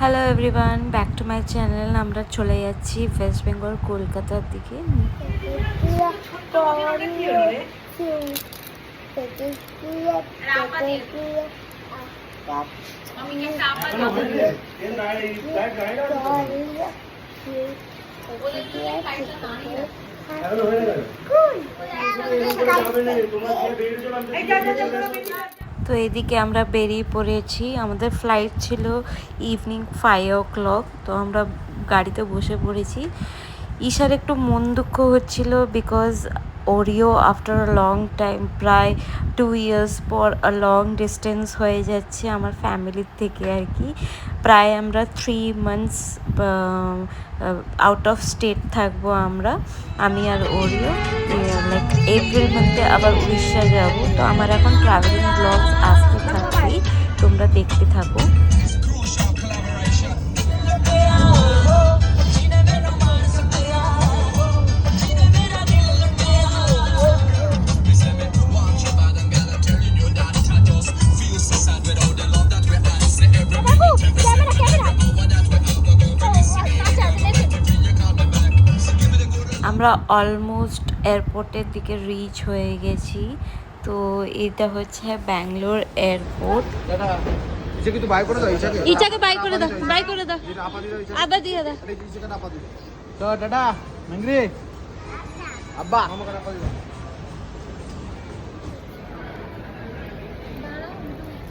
Hello everyone, back to my channel. আমরা চলে যাচ্ছি ওয়েস্ট বেঙ্গল কলকাতার দিকে। তো এদিকে আমরা বেরিয়ে পড়েছি। আমাদের ফ্লাইট ছিল ইভিনিং 5 o'clock। তো আমরা গাড়িতে বসে পড়েছি। ঈশার একটু মন দুঃখ হচ্ছিল because Oreo after a long time, প্রায় 2 years পর লং ডিস্টেন্স হয়ে যাচ্ছে আমার ফ্যামিলির থেকে আর কি। প্রায় আমরা 3 months আউট অফ স্টেট থাকবো আমি আর ওরিও। লাইক এপ্রিল মান্থে আবার উড়িষ্যা যাব। তো আমার এখন ট্রাভেলিং ব্লগস আসতে থাকবেই, তোমরা দেখতে থাকো। আমরা অলমোস্ট এয়ারপোর্টের দিকে রিচ হয়ে গেছি। তো এটা হচ্ছে ব্যাঙ্গালোর এয়ারপোর্ট। ইচাকে বাই করে দাও, বাই করে দাও, আবার দিয়ে দাও। তো টাটা মঙ্গরি আব্বা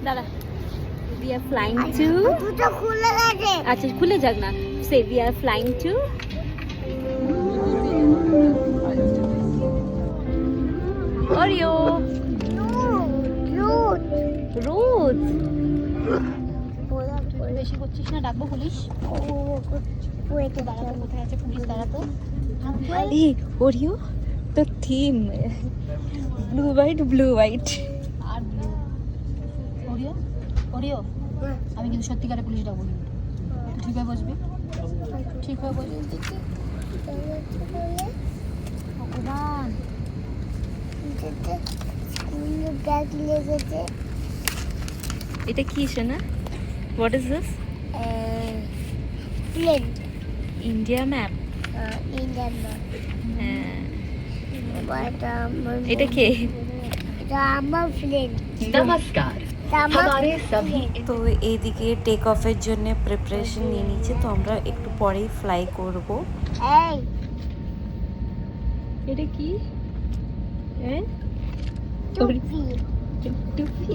দাদা, we are flying to, আচ্ছা খুলে যাক না, say we are flying to Oreo. রোদ বেশি করছিস না, ডাকবো পুলিশ। দাঁড়াতো, কোথায় আছে পুলিশ? দাঁড়াতো। এই ওরিও তো থিম ব্লু হোয়াইট আর ওরিও ওরিও আমি কিন্তু সত্যিকারে পুলিশ ডাকবো। ঠিক হয়ে বসবি, ঠিক হয়ে বসবি। ভগবান, এটা কি শোনা? What is this? Plain India map. Indian map. এটা কে? আমার ফ্রেন্ড। নমস্কার। তো এইদিকে টেক অফের জন্য প্রিপারেশন নিয়ে নিচ্ছে। তো আমরা একটু পরেই ফ্লাই করব। এই এটা কি? টুপি। টুপি।